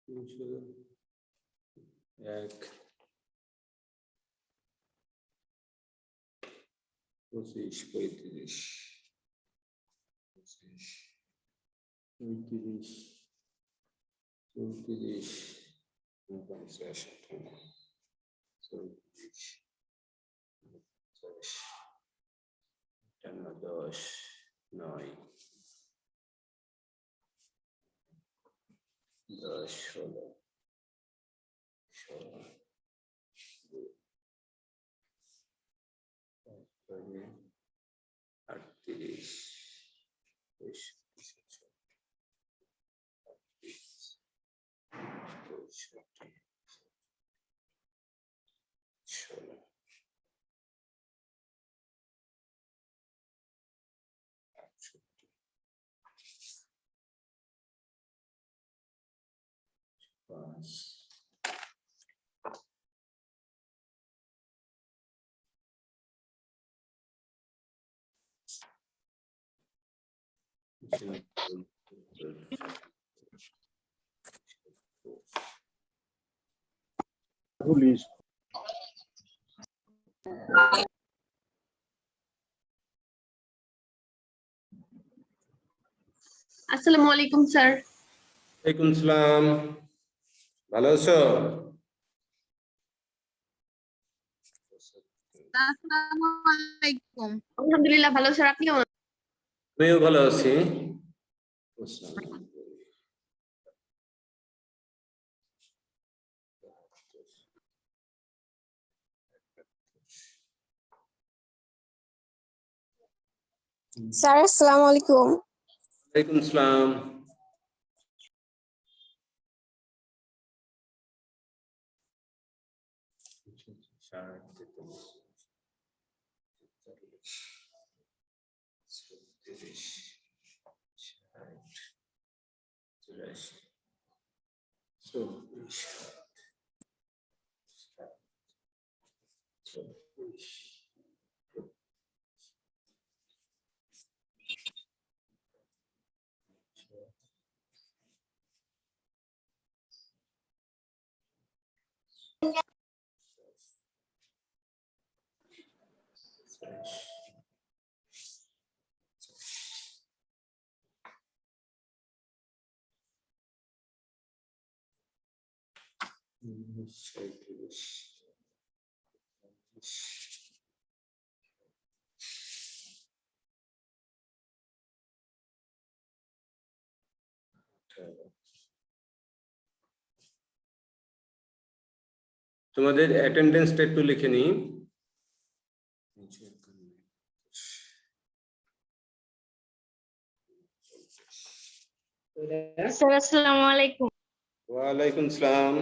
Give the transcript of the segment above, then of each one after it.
এক 25 35 35 34 50 34 10 9 10 16 17 38 Police. আসসালামু আলাইকুম স্যার। ওয়ালাইকুম সালাম। ভালো আছো? আসসালামু আলাইকুম। আলহামদুলিল্লাহ ভালো স্যার, আপনি কেমন? আমিও ভালো আছি। স্যার আসসালামু আলাইকুম। ওয়ালাইকুম সালাম। তোমাদের অ্যাটেন্ডেন্সটা একটু লিখে নিই। স্যার আসসালামু আলাইকুম। ওয়ালাইকুম সালাম।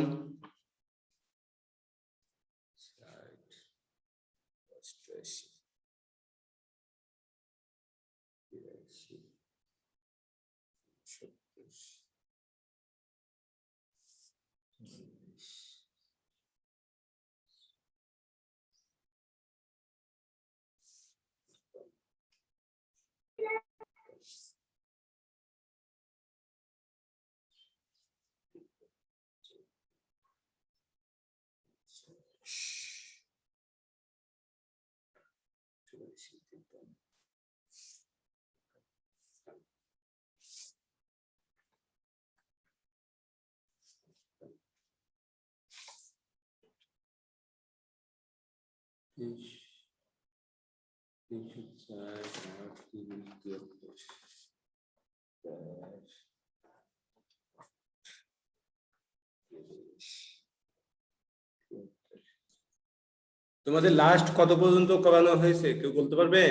তোমাদের লাস্ট কত পর্যন্ত করানো হয়েছে কেউ বলতে পারবে?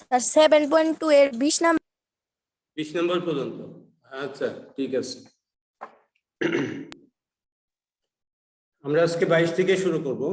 স্যার 7.2 এর 20 নাম্বার। 20 নম্বর পর্যন্ত? আচ্ছা ঠিক আছে। আমরা আজকে 22 থেকে শুরু করব।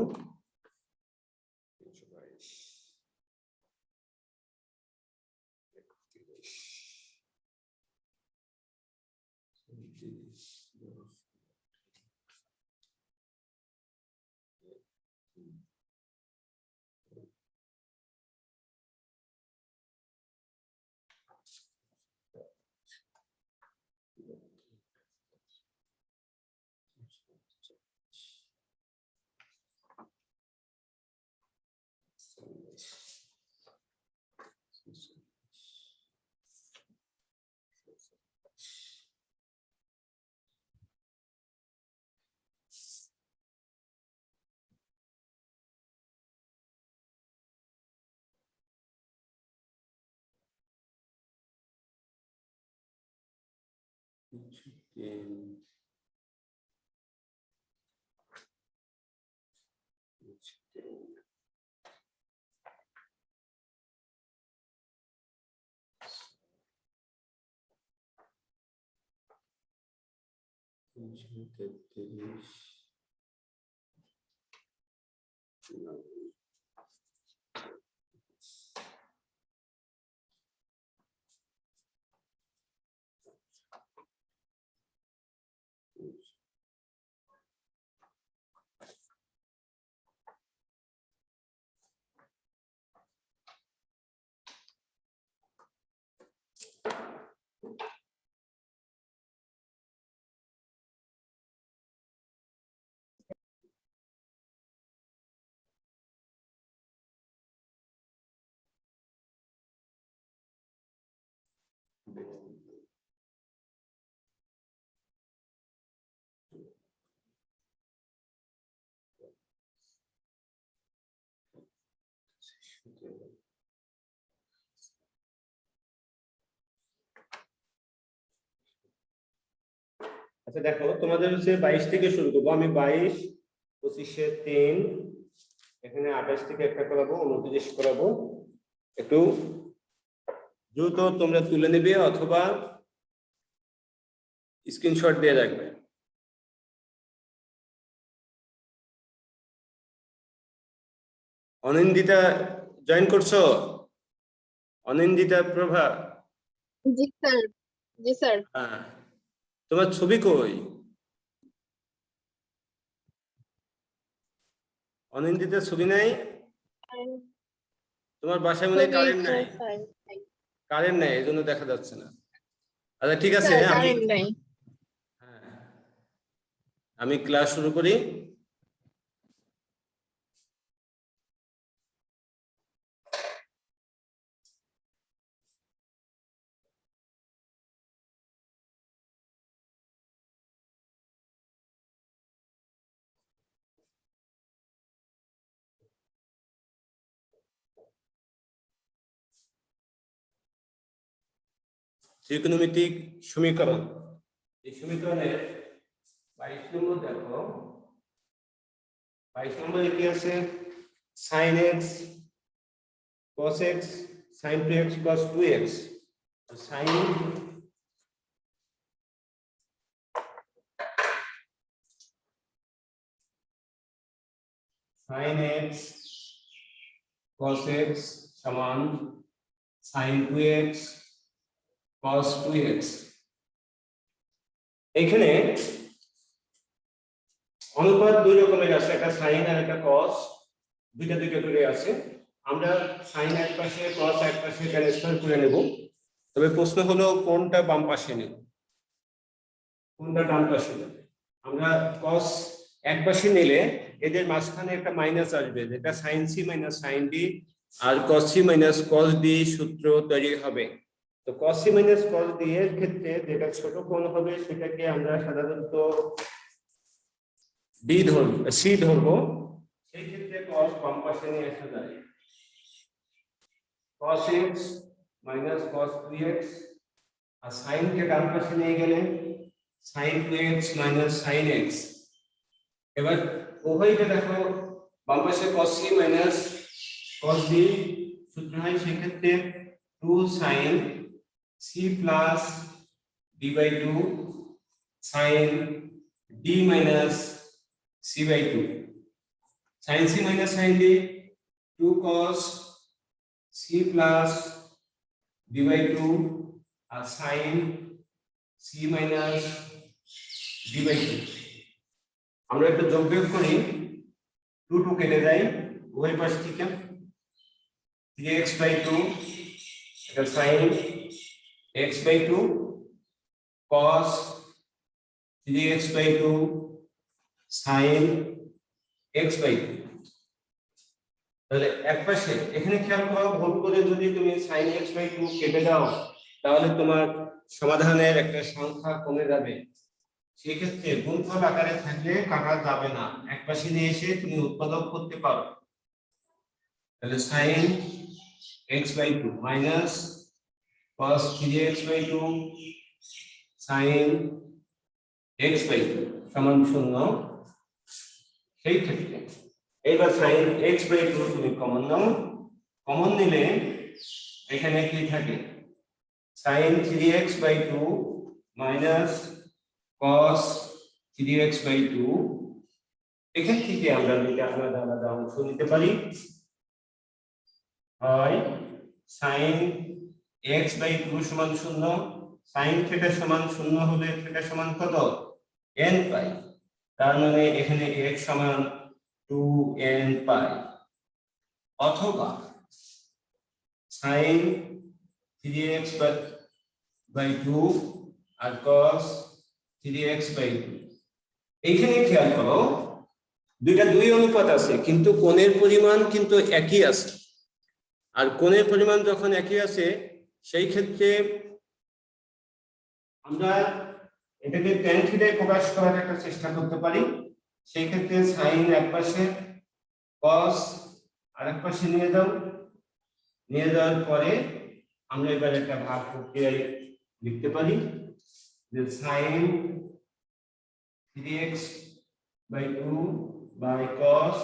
আচ্ছা দেখো, তোমাদের হচ্ছে 22 থেকে শুরু করবো। আমি 22, 25-এ 3, এখানে 28 থেকে একটা করাবো, 29 করাবো। একটু দ্রুত তোমরা তুলে নেবে অথবা স্ক্রিনশট দিয়ে রাখবে। অনিন্দিতা জয়েন করছো? অনিন্দিতা প্রভা? জি স্যার। জি স্যার। হ্যাঁ, তোমার ছবি কই? অনিন্দিতার ছবি নাই? তোমার বাসায় মনে হয় কারেন্ট নাই। কারেন্ট নাই, এই জন্য দেখা যাচ্ছে না। আচ্ছা ঠিক আছে, আমি ক্লাস শুরু করি। ত্রিকোণমিতিক সমীকরণ, এই সমীকরণের 22 নম্বর দেখো। 22 নম্বরে কি আছে? sin x cos x sin 2x cos 2x। sin x cos x সমান sin 2x cos 2x। এখানে অনুপাত দুই রকমের আছে, একটা সাইন আর একটা কস, দুইটা করে আছে। আমরা সাইন এক পাশে কস এক পাশে ট্রান্সফার করে নেব। তবে প্রশ্ন হলো কোনটা বাম পাশে নেব, কোনটা ডান পাশে নেব। আমরা কস এক পাশে নিলে এদের মাঝখানে একটা মাইনাস আসবে, যেটা sine C minus sine D আর cos C minus cos D সূত্র তৈরি হবে। তো cos C minus cos D এর ক্ষেত্রে যেটা ছোট কোণ হবে সেটাকে আমরা সাধারণত ডি ধরবো, সি ধরবো। সেই ক্ষেত্রে cos বাম পাশে নিয়ে আসা যায়, cos x minus cos 2x, আর sin কে ডান পাশে নিয়ে গেলে sin 2x minus sin x। এবার উভয়কে দেখো, বাম পাশে cos c minus cos d সূত্র হয়, সেই ক্ষেত্রে 2 sin c plus d by 2 sin d minus c by 2। sin c minus sin d 2 cos c plus d by 2 R sin c minus d by 2। আমরা একটু যোগ বিয়োগ করি। 2 কেটে যায় উভয় পাশ থেকে 3x/2 এটা sin x/2 cos 3x/2 sin x/2। তাহলে একপাশে এখানে খেয়াল করো, ভুল করে যদি তুমি sin x/2 কেটে দাও তাহলে তোমার সমাধানের একটা সংখ্যা কমে যাবে। সেই ক্ষেত্রে গুণফল আকারে থাকলে কাটা যাবে না, একপাশে নিয়ে এসে তুমি উৎপাদক করতে পারো। তাহলে sin x/2 minus cos 3x/2 sin x/2 সমান 0। সেই ক্ষেত্রে এইবার sin x/2 তুমি কমন নাও, কমন নিলে এখানে কি থাকে sin 3x/2 minus cos 3x/2। এখান থেকে আমরা দুইটা আলাদা আলাদা অংশ নিতে পারি, হয় sin x/2 সমান 0, sin থিটা সমান 0 হলে থিটা সমান কত n পাই, তার মানে এখানে x সমান 2n পাই, অথবা sin 3x/2 আর cos 3x/2। এইখানে খেয়াল করো দুইটা দুই অনুপাত আছে কিন্তু কোণের পরিমাণ কিন্তু একই আছে, আর কোণের পরিমাণ যখন একই আছে সেই ক্ষেত্রে আমরা এটাকে tan থিটায় প্রকাশ করার একটা চেষ্টা করতে পারি। সেই ক্ষেত্রে sin এক পাশে cos আরেক পাশে নিয়ে যাও, নিয়ে যাওয়ার পরে আমরা এবার একটা ভাগ প্রক্রিয়ায় লিখতে পারি যে sin 3x/2 by cos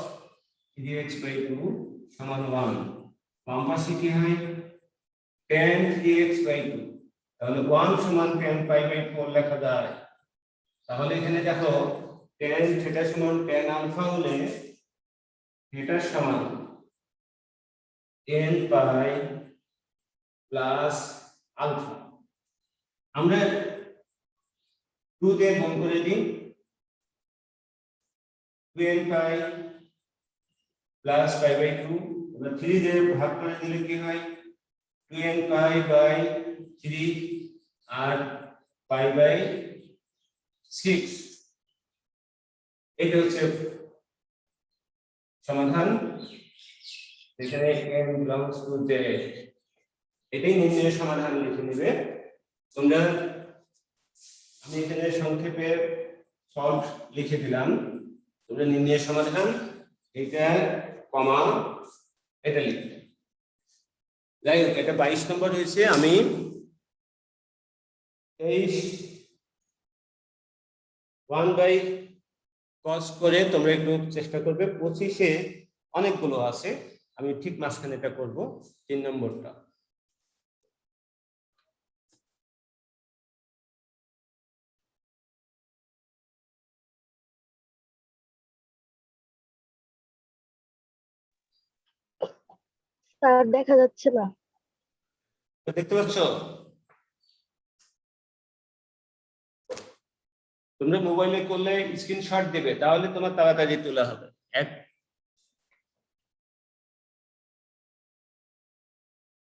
3x/2 সমান 1। বাম পাশে কি হয় tan 3x/2, তাহলে 1 সমান tan π/4 লেখা যায়। তাহলে এখানে দেখো tan থিটা সমান tan আলফা হলে থিটা সমান tan π প্লাস আলফা। আমরা 2 দিয়ে গুণ করে দিই, 2n π প্লাস π/2, এবার 3 দিয়ে ভাগ করে দিলে কি হয় 2n π/3 আর π/6। এটা হচ্ছে সমাধান, এখানে n belongs to z। এটাই নির্ণয় সমাধান লিখে নেবে তোমরা। আমি এখানে সংক্ষেপে সলভ লিখে দিলাম, তোমরা নির্ণয় সমাধান এটা কমা এটা লিখবে। যাই হোক এটা 22 নম্বর হয়েছে। আমি 1/cos করে তোমরা একটু চেষ্টা করবে। 25-এ অনেকগুলো আছে, আমি ঠিক মাঝখানে এটা করব 3 নম্বরটা। স্যার দেখা যাচ্ছে না। তো দেখতে পাচ্ছ তোমরা মোবাইলে করলে স্ক্রিনশট দেবে, তাহলে তোমার তাড়াতাড়ি তোলা হবে।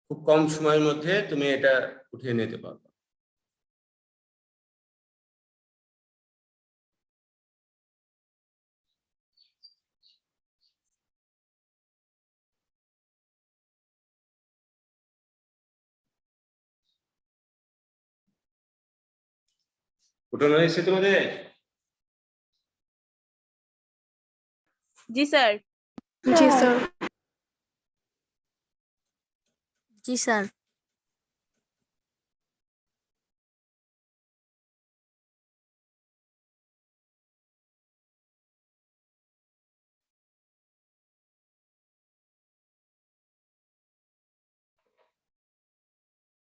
খুব কম সময়ের মধ্যে তুমি এটা উঠিয়ে নিতে পারবে। উঠানো হয়েছে তোমাদের? জি স্যার। জি স্যার। জি স্যার।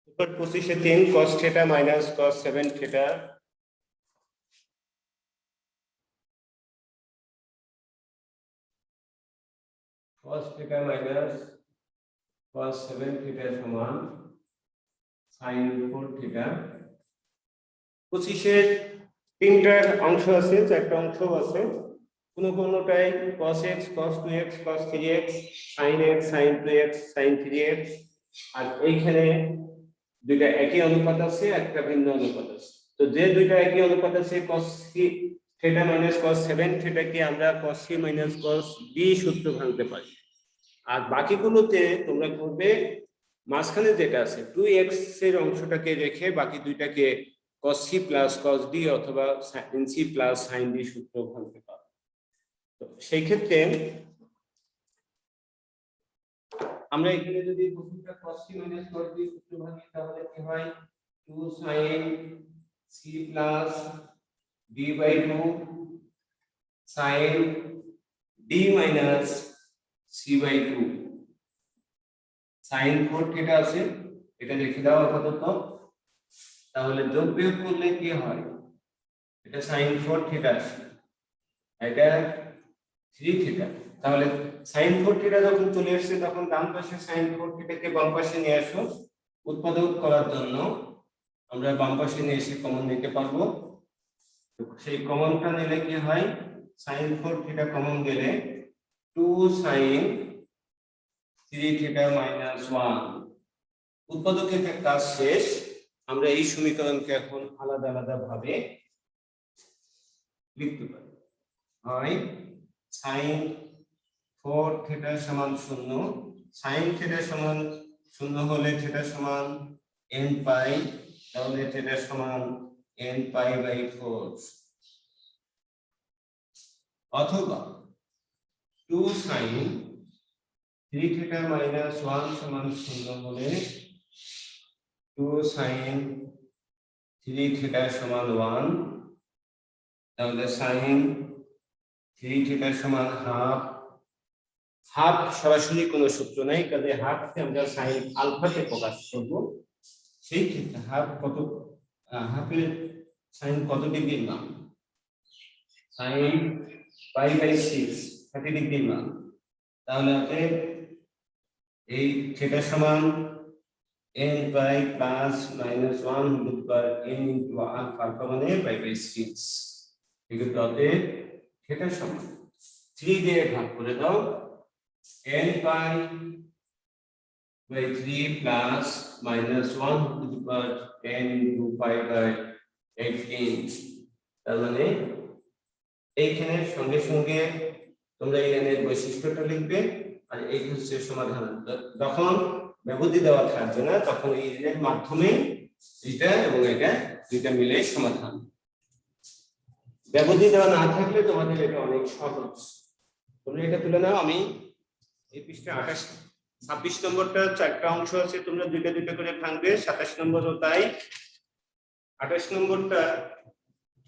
এবার 25-এ 3 cos θ minus cos 7 θ, cos θ minus cos 7 θ সমান sin 4 θ। 25-এর 3টা অংশ আছে, 4টা অংশ আছে। কোনোটাই cos x cos 2x cos 3x sin x sin 2x sin 3x, আর এইখানে দুইটা একই অনুপাত আছে, একটা ভিন্ন অনুপাত আছে। তো যে দুইটা একই অনুপাত আছে cos c theta minus cos 7 theta কে আমরা cos c minus cos b সূত্র ভাঙতে পারি। আর বাকিগুলোতে তোমরা করবে মাঝখানে যেটা আছে 2x এর অংশটাকে রেখে বাকি দুইটাকে cos c plus cos d অথবা sin c plus sin d সূত্র ভাঙতে পারো। তো সেই ক্ষেত্রে আমরা এখানে যদি প্রথমটা cos c minus cos d সূত্র ভাঙি তাহলে কি হয় 2 sin c plus d by 2 sin d minus c by 2 sin 4 theta আছে, এটা লিখে দাও আপাতত। তাহলে যোগ বিয়োগ করলে কি হয়, এটা sin 4 থিটা আসে, এটা 3 থিটা। তাহলে sin 4 থিটা যখন চলে আসছে তখন ডান পাশে sin 4 থিটাকে বাম পাশে নিয়ে আসো। উৎপাদক করার জন্য আমরা বাম পাশে নিয়ে এসে কমন নিতে পারবো। তো সেই কমনটা নিলে কি হয়, sin 4 থিটা কমন গেলে 2 sin 3 থিটা মাইনাস 1। উৎপাদকের কাজ শেষ। আমরা এই সমীকরণকে এখন আলাদা আলাদা ভাবে লিখতে পারি। হয় sin 4 থিটা সমান 0, sin থিটা সমান 0 হলে থিটা সমান n পাই, তাহলে থিটা সমান n পাই বাই 4, অথবা 2 sin 3 থিটা মাইনাস 1 সমান 0 হলে 2 sin 3 থিটা সমান 1, তাহলে sin 3 থিটা সমান হাফ। হাফ সরাসরি কোনো সূত্র নাই, কাজে হাফকে আমরা sin আলফাতে প্রকাশ করব। সেই ক্ষেত্রে হাফ কত, হাফের sin কত ডিগ্রির মান, sin পাই বাই 6 30 ডিগ্রির মান। তাহলে অতএব এই থিটা সমান n pi plus minus 1 whole power n into alpha, alpha মানে পাই বাই 6। এগুলো অতএব থিটা সমান 3 দিয়ে ভাগ করে দাও, n pi by 3 plus minus 1 to the power n into pi by 18। তার মানে এইখানে সঙ্গে সঙ্গে তোমরা এই n এর বৈশিষ্ট্যটা লিখবে, আর এই হচ্ছে সমাধান। যখন ব্যবধি দেওয়া থাকবে না তখন এই n এর মাধ্যমে এটা এবং এটা দুইটা মিলে সমাধান। ব্যবধি দেওয়া না থাকলে তোমাদের এটা অনেক সহজ। তোমরা এটা তুলে নাও। আমি এই পৃষ্ঠা 26 নম্বরটা 4টা অংশ আছে, তোমরা দুইটা দুইটা করে ভাঙবে। 27 নম্বরও তাই। 28 নম্বরটা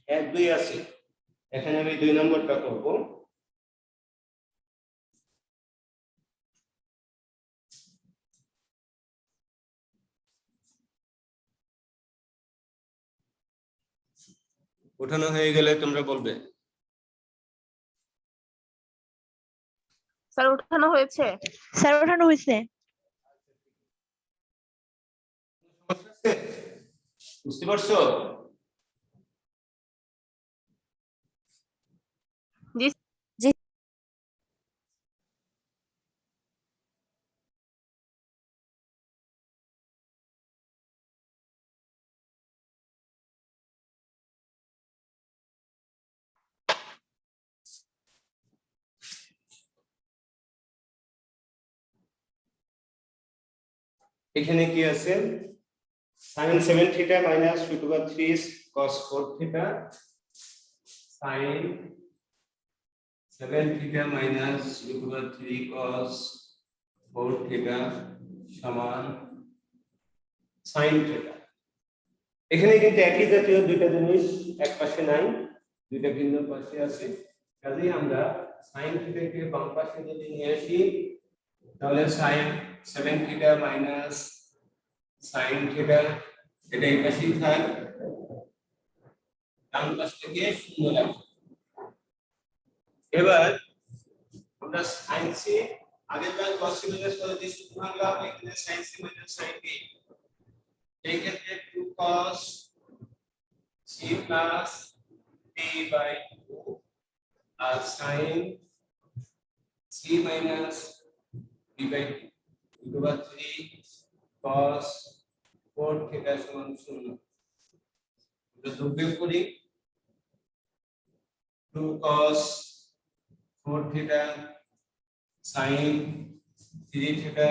1 2 আছে, এখানে আমি 2 নম্বরটা করব। উঠানো হয়ে গেলে তোমরা বলবে। স্যার উঠানো হয়েছে? স্যার ওঠানো হয়েছে। বুঝতে পারছো? জি জি এখানে কি আছে, sin 7 theta minus √3 cos 4 theta, sin 7 theta minus √3 cos 4 theta সমান sin থিটা। এখানে কিন্তু একই জাতীয় দুইটা জিনিস এক পাশে নাই, দুইটা ভিন্ন পাশে আছে। কাজেই আমরা sin থিটাকে বাম পাশে যদি নিয়ে আসি তাহলে sin 7 theta minus sin theta এটা এই পাশেই থাক, ডান পাশ থেকে 0 রাখি। এবার আমরা sin c আগের বার cos c minus cos d সূত্র ভাঙলাম, এখানে sin c minus sin d, এই ক্ষেত্রে 2 cos c plus d by 2 R sin 3 minus b by 2 over 3 cos 4 theta সমান 0 এটা যোগ করি 2 cos 4 theta sin 3 theta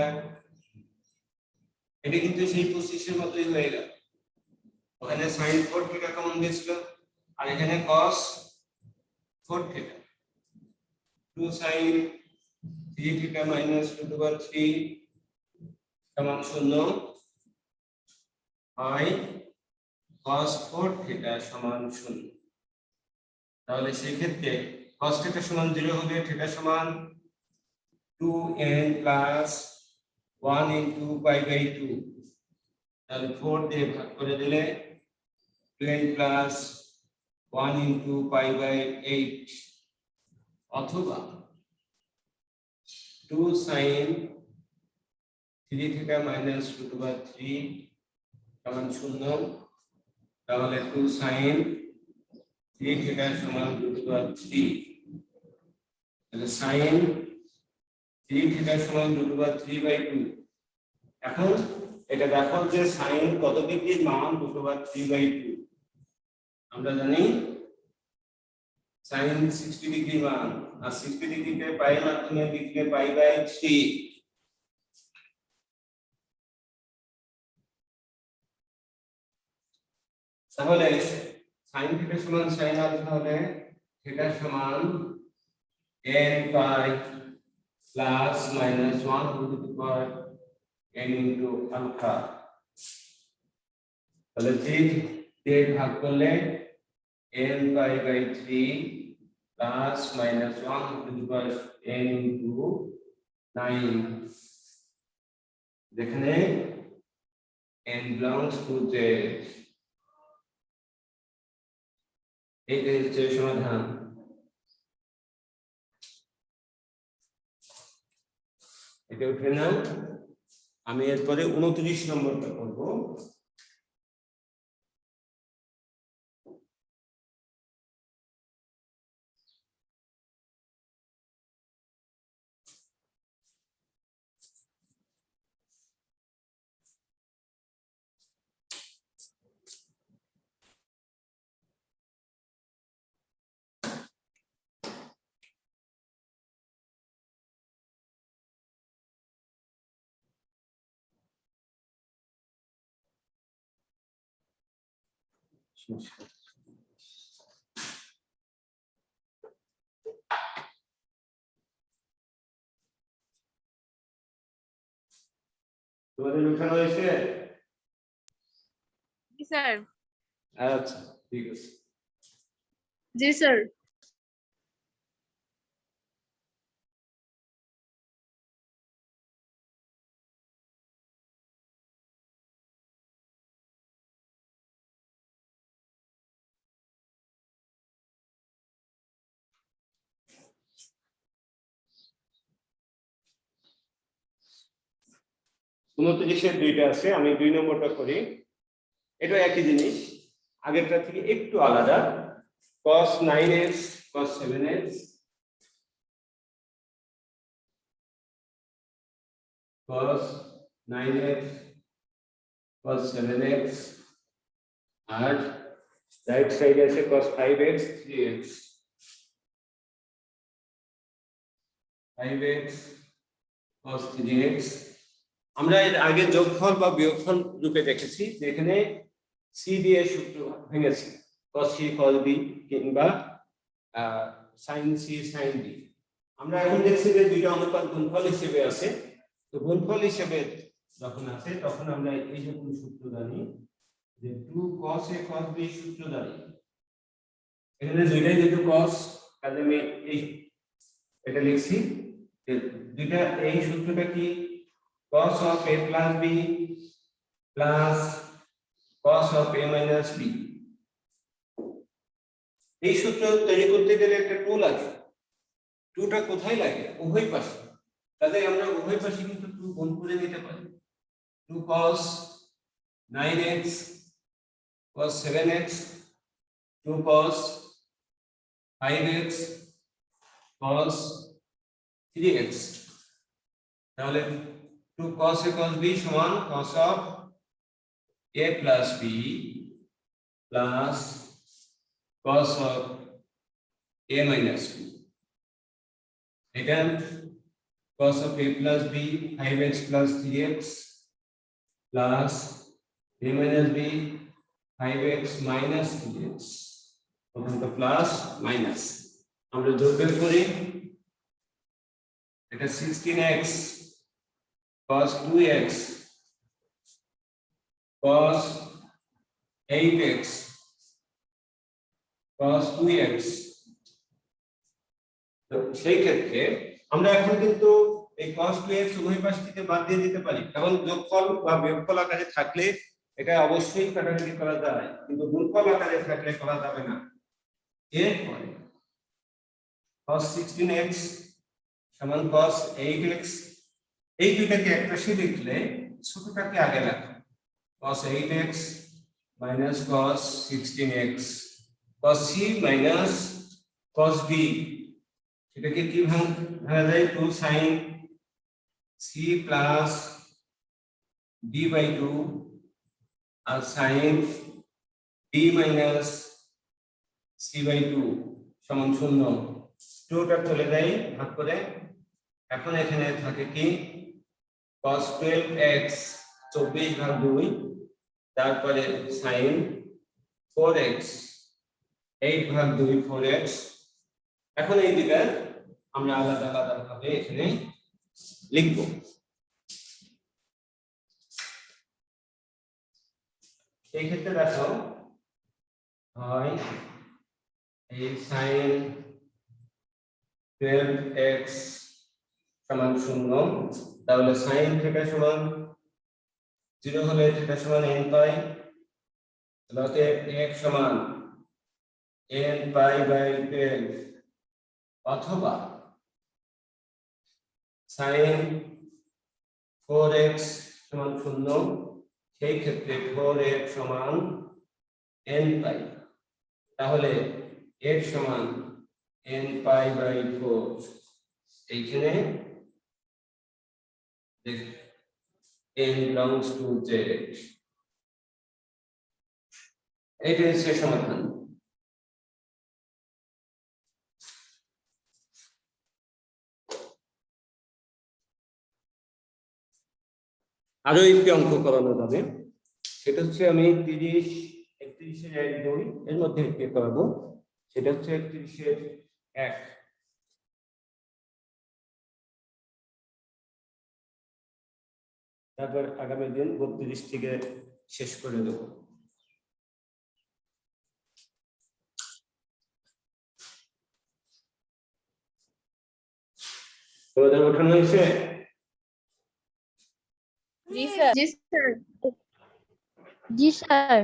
এটা কিন্তু সেই 25 এর মতই হয়ে গেল ওখানে sin 4 theta কমন গেছিল আর এখানে cos 4 theta 2 sin 3 theta minus root over 3 সমান 0 হয় cos 4 theta সমান 0 তাহলে সেই ক্ষেত্রে cos theta সমান 0 হলে theta সমান 2n plus 1 into pi by 2 তাহলে 4 দিয়ে ভাগ করে দিলে 2n plus 1 into pi by 8 অথবা 2 sin 3 theta minus root over 3 সমান 0 তাহলে 2 sin 3 theta সমান root over 3 তাহলে sin 3 theta সমান root over 3 by 2 এখন এটা দেখো যে sin কত ডিগ্রির মান root over 3 by 2 আমরা জানি sin 60 ডিগ্রি মান আর 60 ডিগ্রিকে পাই মাধ্যমে লিখলে পাই বাই 3 তাহলে sin থিটা সমান sin আলফা হলে থিটা সমান n pi plus minus 1 to the power n into alpha তাহলে 3 দিয়ে ভাগ করলে n pi by 3 plus minus 1 to the power n into 9 যেখানে n belongs to z এই যে সমাধান এটা উঠে নাও আমি এরপরে 29 নম্বরটা করব তোমাদের উঠানো হয়েছে জি স্যার। আচ্ছা ঠিক আছে জি স্যার। উনত্রিশের দুইটা আছে আমি 2 নম্বরটা করি এটা একই জিনিস আগেরটা থেকে একটু আলাদা cos 9x cos 7x cos 9x cos 7x আর রাইট সাইডে আছে cos 5x 3x 5x cos 3x আমরা এর আগে যোগফল বা বিয়োগফল রূপে দেখেছি যেখানে c দিয়ে সূত্র ভেঙেছি cos c cos b কিংবা sin c sin b আমরা এখন দেখছি যে দুইটা অনুপাত গুণফল হিসেবে আছে তো গুণফল হিসেবে যখন আছে তখন আমরা এই রকম সূত্র জানি যে 2 cos a cos b সূত্র জানি এখানে দুইটাই যেহেতু cos তাহলে আমি এই এটা লিখছি যে দুইটা এই সূত্রটা কি cos of a plus b plus cos of a minus b এই সূত্র তৈরি করতে গেলে একটা টু লাগে টুটা কোথায় লাগে উভয় পাশে তাহলে আমরা উভয় পাশে কিন্তু টু গুণ করে নিতে পারি 2 cos 9x cos 7x 2 cos 5x cos 3x, তাহলে 2 cos a cos b সমান cos of a plus b plus cos of a minus b. Again, cos of a plus b 5x plus 3x plus a minus b 5x minus 3x. তো plus minus আমরা যোগ বের করি, এটা 16x cos 2x cos 8x cos 2x। তো সেই ক্ষেত্রে আমরা এখন কিন্তু এই cos 2x উভয় পাশ থেকে বাদ দিয়ে দিতে পারি, কারণ যোগফল বা বিয়োগফল আকারে থাকলে এটা অবশ্যই কাটাকাটি করা যায়, কিন্তু গুণফল আকারে থাকলে করা যাবে না। এরপরে cos 16x সমান cos 8x, এই দুটাকে একপাশে লিখলে ছোটটাকে আগে রাখো, cos 8x minus cos 16x cos c minus cos b, এটাকে কি ভাঙা যায় 2 sin c plus b by 2 R sin b minus c by 2 সমান 0। 2টা চলে যায় ভাগ করে, এখন এখানে থাকে কি cos 12x 24 ভাগ 2, তারপরে sin 4x 8 ভাগ 2 4x। এখন এই দুটো আমরা আলাদা আলাদা ভাবে এখানে লিখব। এই ক্ষেত্রে দেখো হয় এই sin 12x সমান 0, তাহলে sin থিটা সমান 0 হলে থিটা সমান n পাই, তাহলে x সমান n পাই বাই 12, অথবা sin 4x সমান 0, সেই ক্ষেত্রে 4x সমান n পাই, তাহলে x সমান n পাই বাই 4। এইখানে n belongs to z, এটা হচ্ছে সমাধান। আরো একটি অঙ্ক করানো যাবে, সেটা হচ্ছে আমি 30 31 এর 1 2 এর মধ্যে একটি করাবো, সেটা হচ্ছে 31 এর 1। তারপর আগামী দিন 32 থেকে শেষ করে দেব। তোমাদের ওঠানো হয়েছে? জি স্যার। জি স্যার। জি স্যার।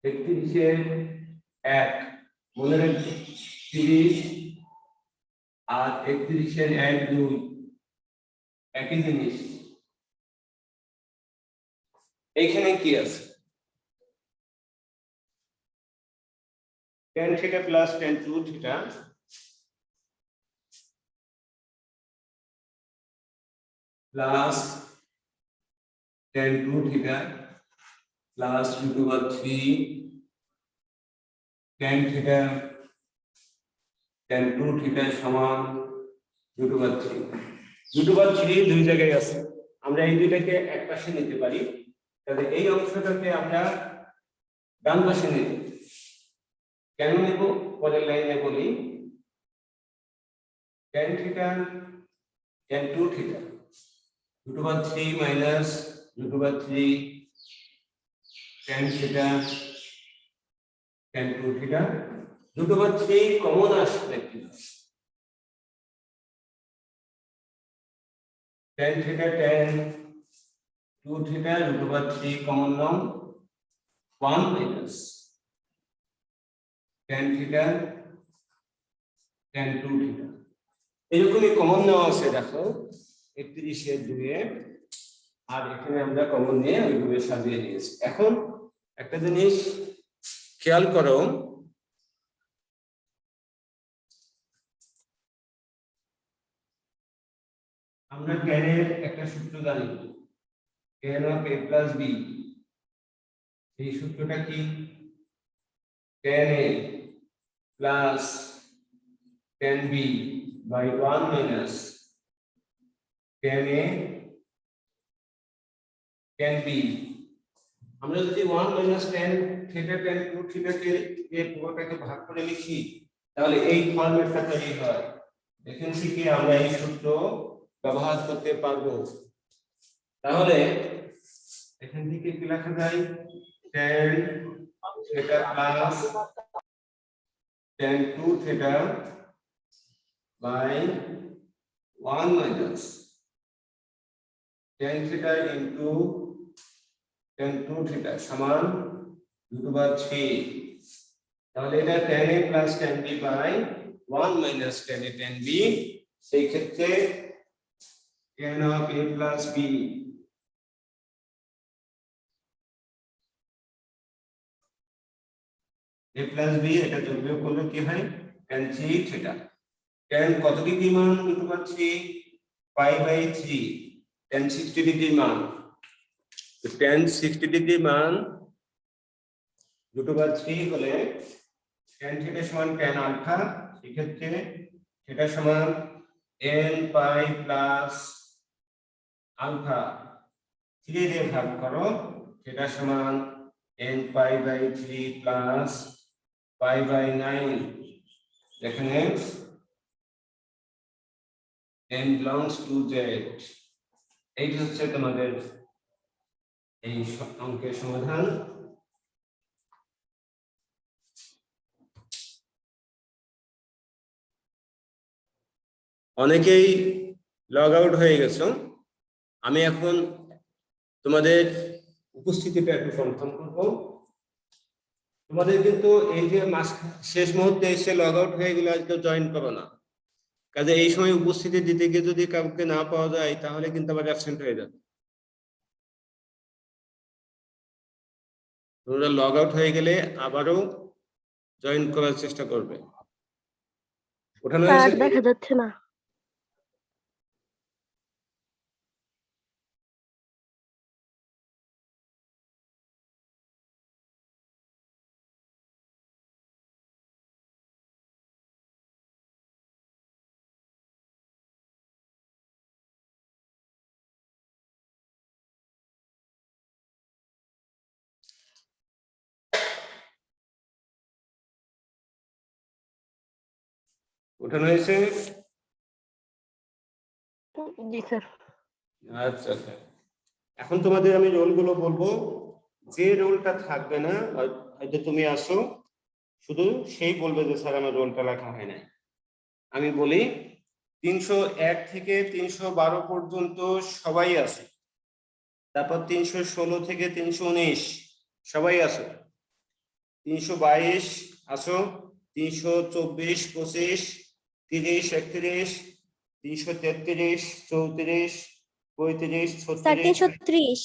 একত্রিশের 1 মনে রাখবে, 30 আর 31 এর 1 2 একই জিনিস। এইখানে কি আছে tan theta plus tan 2 theta plus tan 2 theta plus √3 tan theta tan 2 theta সমান √3। √3 দুই জায়গায় আছে, আমরা এই দুইটাকে এক পাশে নিতে পারি, তাহলে এই অংশটাকে আমরা ডান পাশে নেব। কেন নেব পরের লাইনে বলি, tan theta tan 2 theta √3 minus √3 tan theta tan 2 theta, √3 common আসবে কিনা, tan theta tan 2 theta √3 common নাও, 1 minus tan theta tan 2 theta এরকমই কমন নেওয়া আছে দেখো 31 এর 2 এ আর এখানে আমরা কমন নিয়ে ওইভাবে সাজিয়ে নিয়েছি। এখন একটা জিনিস খেয়াল করো, আমরা tan এর একটা সূত্র জানি, tan of a plus b। এই সূত্রটা কি? tan a plus tan b by 1 minus tan a tan b। আমরা যদি 1 minus tan theta tan 2 theta কে এই পুরোটাকে ভাগ করে লিখি তাহলে এই ফরম্যাটটা তৈরি হয়। দেখেন কি আমরা এই সূত্র ব্যবহার করতে পারবো। তাহলে এখান থেকে কি লেখা যায়? tan theta plus tan 2 theta by 1 minus tan theta into tan 2 theta সমান √3। তাহলে এটা tan a plus tan b by 1 minus tan a tan b। সেই ক্ষেত্রে tan of a plus b a plus b এটা যোগ বিয়োগ করলে কি হয়? tan 3 theta। tan কত ডিগ্রি মান √3? pi by 3 tan 60 ডিগ্রি মান। তো tan 60 ডিগ্রি মান √3 হলে tan থিটা সমান tan আলফা। এই ক্ষেত্রে থিটা সমান n পাই প্লাস আলফা 3 দিয়ে ভাগ করো, থিটা সমান n pi by 3 plus pi by 9। এখানে n belongs to z। এইটা হচ্ছে তোমাদের এই অঙ্কের সমাধান। অনেকেই লগ আউট হয়ে গেছো, আমি এখন তোমাদের উপস্থিতিটা একটু কনফার্ম করব। তোমাদের কিন্তু এই যে শেষ মুহূর্তে এসে লগ আউট হয়ে গেলে আজকে জয়েন করো না, কাজে এই সময় উপস্থিতি দিতে গিয়ে যদি কাউকে না পাওয়া যায় তাহলে কিন্তু আবার অ্যাবসেন্ট হয়ে যাবে। তোমরা লগ আউট হয়ে গেলে আবারও জয়েন করার চেষ্টা করবে। ওঠানো হয়েছে? দেখা যাচ্ছে না। ওঠানো হয়েছে? জি স্যার। আচ্ছা আচ্ছা, এখন তোমাদের আমি রোলগুলো বলবো। যে রোলটা থাকবে না, হয়তো তুমি আসো, শুধু সেই বলবে যে স্যার আমার রোলটা লেখা হয় নাই। আমি বলি 301 থেকে 312 পর্যন্ত সবাই আছে, তারপর 316 থেকে 319 সবাই আছে, 322 আসো, 324 25 30 31 333 34 35 স্যার 36 330।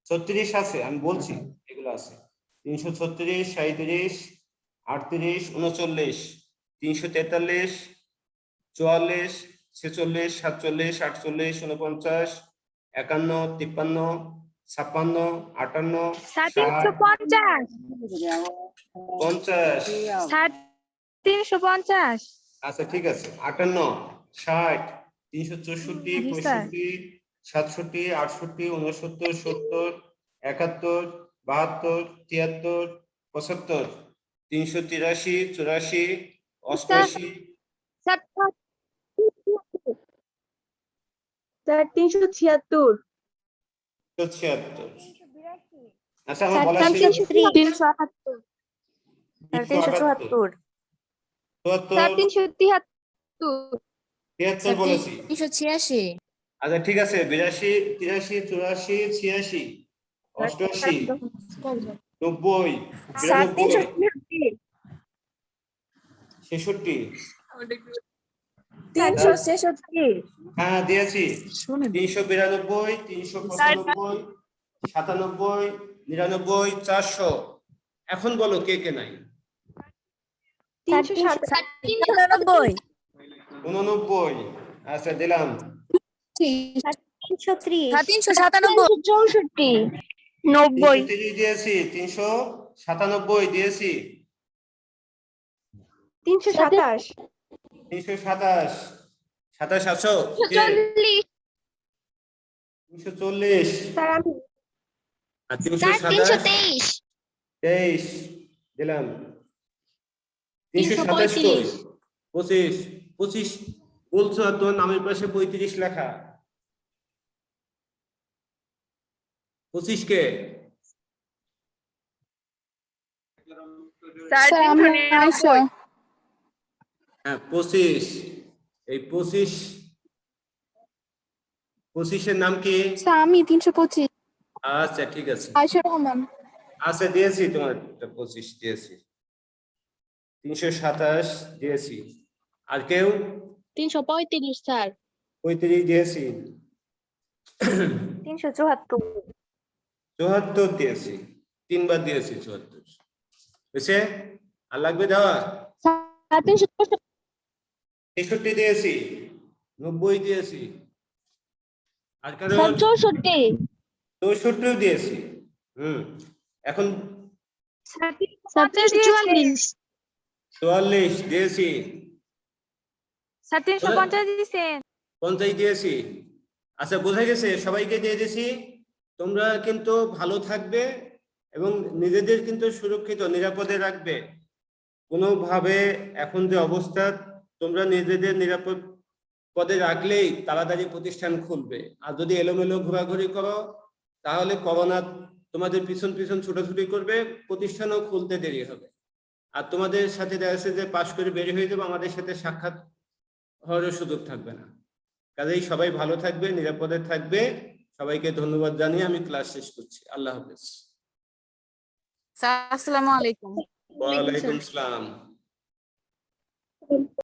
36 আছে, আমি বলছি এগুলো আছে। 336 37 38 39 343 44 46 47 48 49 51 53 56 58 স্যার 60 350 50। স্যার 350। আচ্ছা ঠিক আছে, 58 60 364 জি স্যার। 65 67 68 69 70 71 72 73 75 383 84 88 স্যার 376। 76। আচ্ছা আমার স্যার বলা শেষ। 378। 374। স্যার 374। স্যার 74 373। 73 বলেছি। 386। আচ্ছা ঠিক আছে, 82 83 84 86 88 90 স্যার 92 66 366 হ্যাঁ দিয়েছি 392 395 97 99 400 এখন বলো কে কে নাই 397 89 আচ্ছা দিলাম 330 397 90 330 দিয়েছি 397 দিয়েছি 327 327 27 আছো কে 340 স্যার আমি আর 327 23 দিলাম 327 কই 25 25 বলছো আর তোমার নামের পাশে 35 লেখা 25 কে স্যার আমি 900 হ্যাঁ 25 এই 25 25 এর নাম কি স্যার আমি 325 আচ্ছা ঠিক আছে আয়েশা রহমান আচ্ছা দিয়েছি তোমার 25 দিয়েছি 327 দিয়েছি আর কেউ 335 স্যার 35 দিয়েছি 374 74 দিয়েছি 3 বার দিয়েছি 74 বুঝছে আর লাগবে দেওয়া 63 দিয়েছি 90 দিয়েছি আর কারণ 64 দিয়েছি এখন 44 44 দিয়েছি স্যার 350 দিয়েছেন 50 দিয়েছি আচ্ছা বোঝা গেছে সবাইকে দিয়ে দিয়েছি তোমরা কিন্তু ভালো থাকবে এবং নিজেদের কিন্তু সুরক্ষিত নিরাপদে রাখবে কোনোভাবে এখন যে অবস্থা তোমরা নিজেদের নিরাপদ পদে রাখলেই তাড়াতাড়ি প্রতিষ্ঠান খুলবে আর যদি এলোমেলো ঘোরাঘুরি করো তাহলে করোনা তোমাদের পিছন পিছন ছুটাছুটি করবে প্রতিষ্ঠানও খুলতে দেরি হবে আর তোমাদের সাথে দেখা যাচ্ছে যে পাশ করে বের হয়ে যাবে আমাদের সাথে সাক্ষাৎ হওয়ার সুযোগ থাকবে না কাজেই সবাই ভালো থাকবে নিরাপদে থাকবে সবাইকে ধন্যবাদ জানিয়ে আমি ক্লাস শেষ করছি আল্লাহ হাফেজ স্যার আসসালামু আলাইকুম ওয়া আলাইকুম আসসালাম